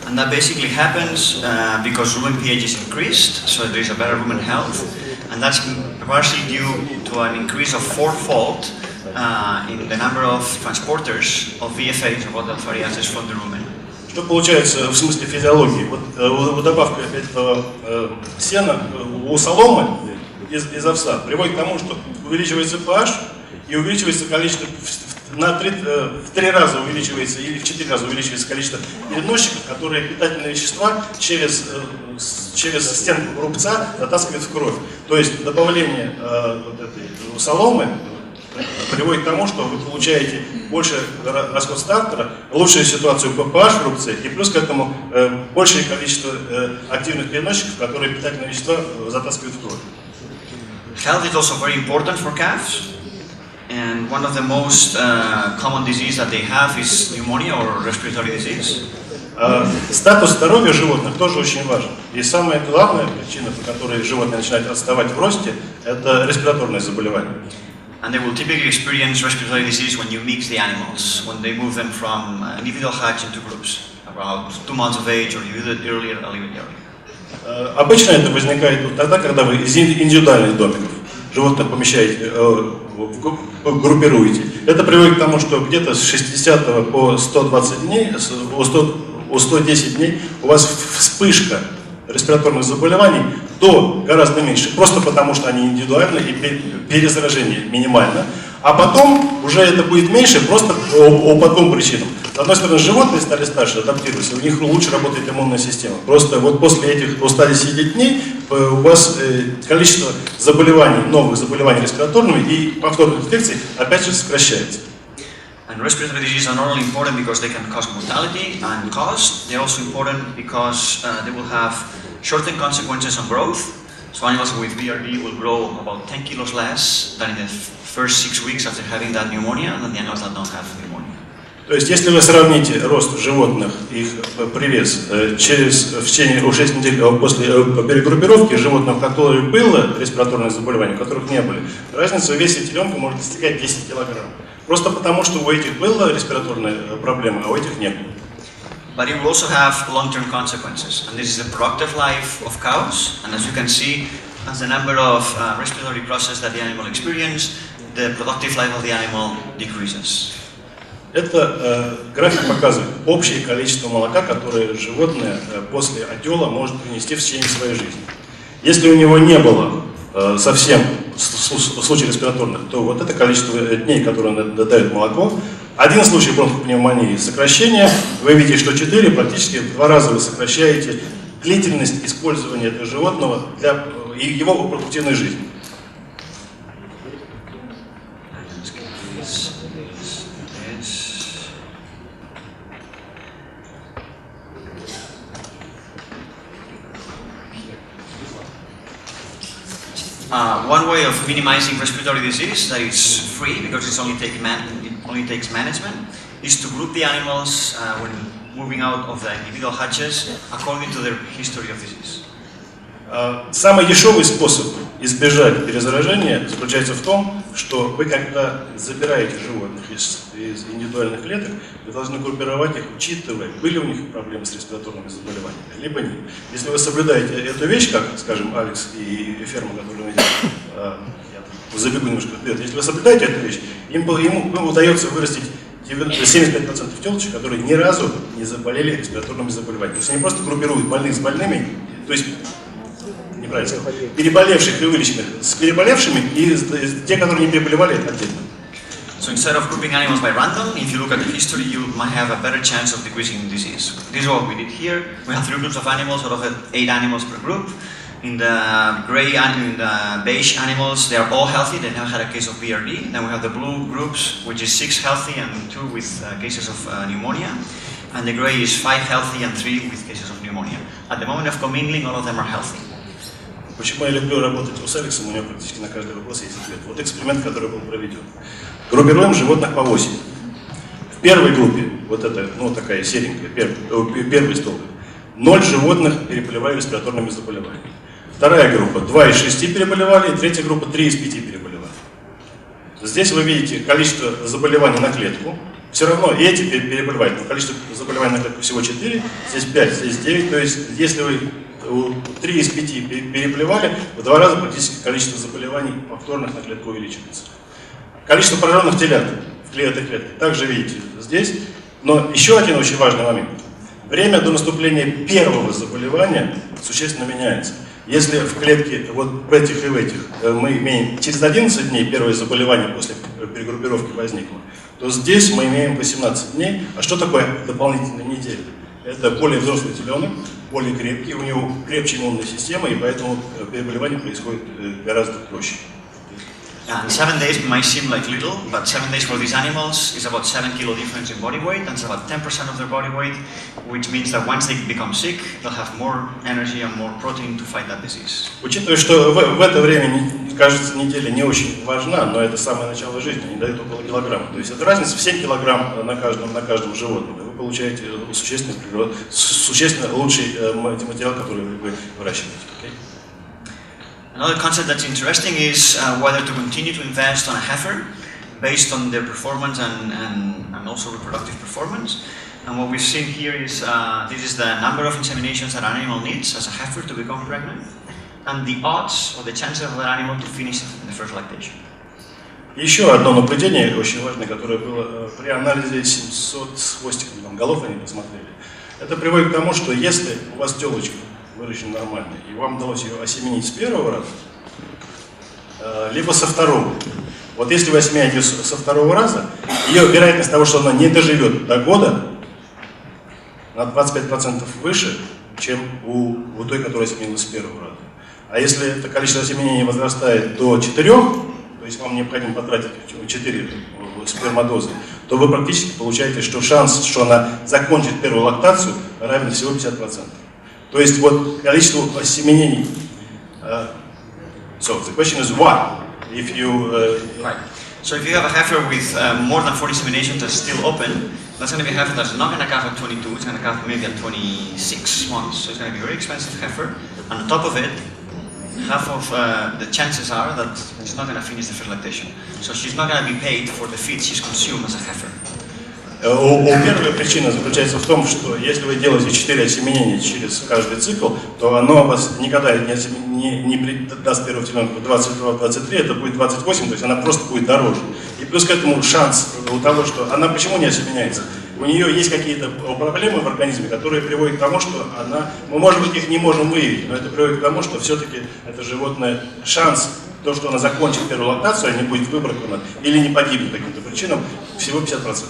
And that basically happens because rumen pH is increased, so there is a better rumen health, and that's partially due to an increase of fourfold in the number of transporters of VFAs, or volatile fatty acids, from the rumen. Что получается в смысле физиологии? Вот добавка этого сена у соломы из овса приводит к тому, что увеличивается pH и увеличивается количество, в 3 раза увеличивается или в 4 раза увеличивается количество переносчиков, которые питательные вещества через стенку рубца затаскивают в кровь. То есть добавление вот этой соломы приводит к тому, что вы получаете больше расход стартера, лучшую ситуацию по pH в рубце и плюс к этому большее количество активных переносчиков, которые питательные вещества затаскивают в кровь. Health is also very important for calves, and one of the most common disease that they have is pneumonia or respiratory disease. Статус здоровья животных тоже очень важен. И самая главная причина, по которой животные начинают отставать в росте, это респираторные заболевания. And they will typically experience respiratory disease when you mix the animals, when they move them from individual hatch into groups, about 2 months of age, or you do it earlier, a little bit earlier. Обычно это возникает тогда, когда вы из индивидуальных домиков животных помещаете, группируете. Это приводит к тому, что где-то с 60 по 120 дней, у 110 дней у вас вспышка респираторных заболеваний до гораздо меньше, просто потому что они индивидуальны и перезаражение минимально. А потом уже это будет меньше просто по 2 причинам. С одной стороны, животные стали старше, адаптироваться, у них лучше работает иммунная система. Просто вот после этих 110 дней у вас количество заболеваний, новых заболеваний респираторными и повторных инфекций опять же сокращается. And respiratory diseases are not only important because they can cause mortality and cost, they're also important because they will have shortened consequences on growth. So animals with BRD will grow about 10 kilos less than in the first 6 weeks after having that pneumonia than the animals that don't have pneumonia. То есть, если вы сравните рост животных, их привес в течение 6 недель после перегруппировки животных, у которых было респираторное заболевание, у которых не были, разница в весе теленка может достигать 10 килограмм. Просто потому, что у этих была респираторная проблема, а у этих не было. But it will also have long-term consequences, and this is the productive life of cows. And as you can see, as the number of respiratory processes that the animal experiences, the productive life of the animal decreases. Это график показывает общее количество молока, которое животное после отела может принести в течение своей жизни. Если у него не было совсем случаев респираторных, то вот это количество дней, которое дает молоко. Один случай бронхопневмонии сокращения, вы видите, что 4, практически в 2 раза вы сокращаете длительность использования этого животного для его продуктивной жизни. One way of minimizing respiratory disease that is free because it only takes management is to group the animals when moving out of the individual hatches according to their history of disease. Самый дешевый способ избежать перезаражения заключается в том, что вы, когда забираете животных из индивидуальных клеток, вы должны группировать их, учитывая, были у них проблемы с респираторными заболеваниями, либо нет. Если вы соблюдаете эту вещь, как, скажем, Алекс и ферма, которую мы делаем, я забегу немножко вперед, если вы соблюдаете эту вещь, ему удается вырастить 75% телочек, которые ни разу не заболели респираторными заболеваниями. То есть они просто группируют больных с больными, то есть переболевших и вылеченных с переболевшими, и те, которые не переболевали, это отдельно. So instead of grouping animals by random, if you look at the history, you might have a better chance of decreasing disease. This is what we did here. We have 3 groups of animals out of 8 animals per group. In the gray and in the beige animals, they are all healthy. They never had a case of BRD. Then we have the blue groups, which is 6 healthy and 2 with cases of pneumonia. And the gray is 5 healthy and 3 with cases of pneumonia. At the moment of commingling, all of them are healthy. Почему я люблю работать с Алексом, у него практически на каждый вопрос есть ответ. Вот эксперимент, который был проведен. Группируем животных по оси. В первой группе, вот это, ну такая серенькая, первый столбик, 0 животных переболевали респираторными заболеваниями. Вторая группа, 2 из 6 переболевали, и третья группа, 3 из 5 переболевали. Здесь вы видите количество заболеваний на клетку все равно и эти переболевают. Но количество заболеваний на клетку всего 4, здесь 5, здесь 9. То есть, если вы 3 из 5 переболевали, в 2 раза практически количество заболеваний повторных на клетку увеличивается. Количество пораженных телят в этой клетке также видите здесь. Но еще один очень важный момент. Время до наступления первого заболевания существенно меняется. Если в клетке вот в этих и в этих мы имеем через 11 дней первое заболевание после перегруппировки возникло, то здесь мы имеем 18 дней. А что такое дополнительная неделя? Это более взрослый теленок, более крепкий, у него крепче иммунная система, и поэтому переболевание происходит гораздо проще. And 7 days might seem like little, but 7 days for these animals is about 7 kilo difference in body weight, and it's about 10% of their body weight, which means that once they become sick, they'll have more energy and more protein to fight that disease. Учитывая, что в это время, кажется, неделя не очень важна, но это самое начало жизни, они дают около килограмма. То есть это разница в 7 килограмм на каждом животном. Вы получаете существенно лучший материал, который вы выращиваете. Okay? Another concept that's interesting is whether to continue to invest on a heifer based on their performance and also reproductive performance. And what we've seen here is this is the number of inseminations that an animal needs as a heifer to become pregnant, and the odds or the chances of that animal to finish in the first lactation. Еще одно наблюдение очень важное, которое было при анализе 700 с хвостиком голов, они посмотрели. Это приводит к тому, что если у вас телочка выращена нормально, и вам удалось ее осеменить с первого раза, либо со второго. Вот если вы осеменяете со второго раза, ее вероятность того, что она не доживет до года, на 25% выше, чем у той, которая осеменилась с первого раза. А если это количество осеменений возрастает до 4, то есть вам необходимо потратить 4 спермодозы, то вы практически получаете, что шанс, что она закончит первую лактацию, равен всего 50%. То есть вот количество осеменений. So the question is why? If you right. So if you have a heifer with more than 40 inseminations that's still open, that's going to be a heifer that's not going to calve at 22, it's going to calve maybe at 26 months. So it's going to be a very expensive heifer. And on top of it, half of the chances are that she's not going to finish the first lactation. So she's not going to be paid for the feed she's consumed as a heifer. Первая причина заключается в том, что если вы делаете 4 осеменения через каждый цикл, то оно вас никогда не даст первого теленка 22-23, это будет 28, то есть она просто будет дороже. И плюс к этому шанс у того, что она почему не осеменяется? У нее есть какие-то проблемы в организме, которые приводят к тому, что мы, может быть, их не можем выявить, но это приводит к тому, что все-таки это животное, шанс, то, что она закончит первую лактацию, а не будет выбракована или не погибнет по каким-то причинам, всего 50%.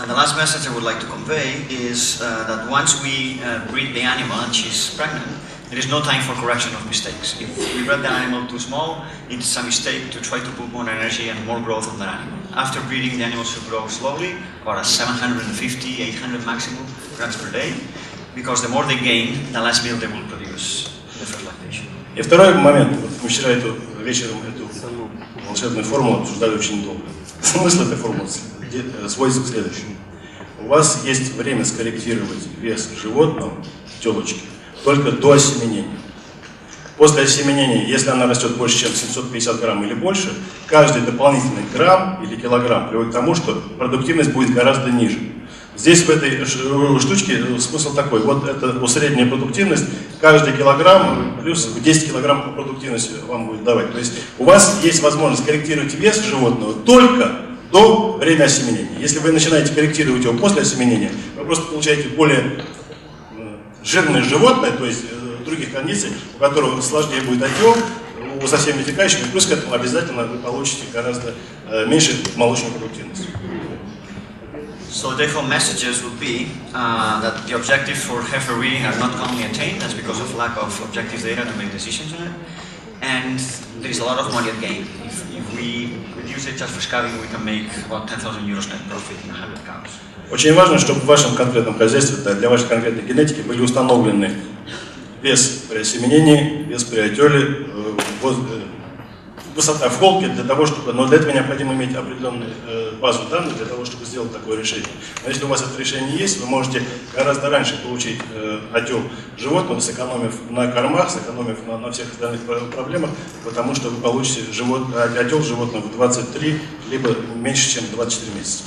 And the last message I would like to convey is that once we breed the animal and she's pregnant, there is no time for correction of mistakes. If we bred the animal too small, it's a mistake to try to put more energy and more growth on the animal. After breeding, the animal should grow slowly, about 750, 800 maximum grams per day, because the more they gain, the less milk they will produce in the first lactation. И второй момент. Вот мы вчера вечером эту волшебную формулу обсуждали очень долго. Смысл этой формулы сводится к следующему. У вас есть время скорректировать вес животного, телочки, только до осеменения. После осеменения, если она растет больше, чем 750 грамм или больше, каждый дополнительный грамм или килограмм приводит к тому, что продуктивность будет гораздо ниже. Здесь в этой штучке смысл такой, вот это средняя продуктивность, каждый килограмм плюс 10 килограмм по продуктивности вам будет давать. То есть у вас есть возможность корректировать вес животного только до времени осеменения. Если вы начинаете корректировать его после осеменения, вы просто получаете более жирное животное, то есть других кондиций, у которого сложнее будет отек, со всеми вытекающими, плюс к этому обязательно вы получите гораздо меньше молочную продуктивность. So the take-home messages would be that the objectives for heifer breeding are not commonly attained. That's because of lack of objective data to make decisions on it. And there is a lot of money at gain. If we reduce it just for calving, we can make about 10,000 euros net profit in 100 cows. Очень важно, чтобы в вашем конкретном хозяйстве, для вашей конкретной генетики были установлены вес при осеменении, вес при отеле, высота в холке, для того, чтобы, но для этого необходимо иметь определенную базу данных для того, чтобы сделать такое решение. Но если у вас это решение есть, вы можете гораздо раньше получить отел животного, сэкономив на кормах, сэкономив на всех остальных проблемах, потому что вы получите отел животного в 23, либо меньше, чем 24 месяца.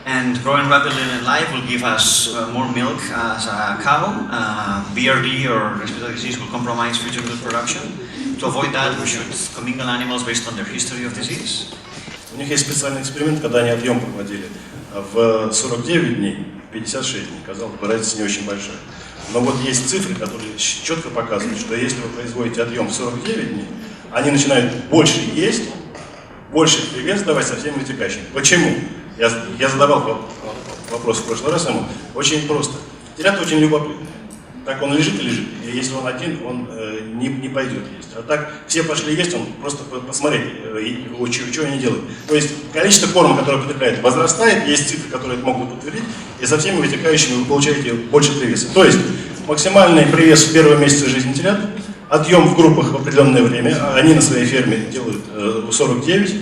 And growing rapidly in life will give us more milk as a cow. BRD or respiratory disease will compromise future milk production. To avoid that, we should commingle animals based on their history of disease. У них есть специальный эксперимент, когда они отъем проводили в 49 дней, 56 дней. Казалось бы, разница не очень большая. Но вот есть цифры, которые четко показывают, что если вы производите отъем в 49 дней, они начинают больше есть, больше привес давать со всеми вытекающими. Почему? Я задавал вопрос в прошлый раз ему. Очень просто. Телят очень любопытный. Так он лежит и лежит. И если он один, он не пойдет есть. А так все пошли есть, он просто посмотреть, что они делают. То есть количество корма, которое потребляет, возрастает, есть цифры, которые это могут подтвердить, и со всеми вытекающими вы получаете больше привеса. То есть максимальный привес в первые месяцы жизни телят, отъем в группах в определенное время, они на своей ферме делают 49.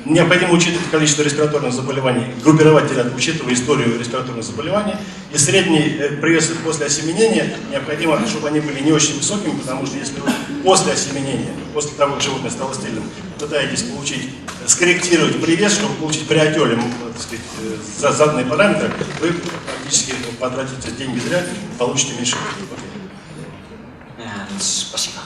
Необходимо учитывать количество респираторных заболеваний, группировать телят, учитывая историю респираторных заболеваний. И средний привес после осеменения необходимо, чтобы они были не очень высокими, потому что если вы после осеменения, после того, как животное стало стерильным, пытаетесь скорректировать привес, чтобы получить при отеле, так сказать, заданные параметры, вы практически потратите деньги зря, получите меньше. Спасибо.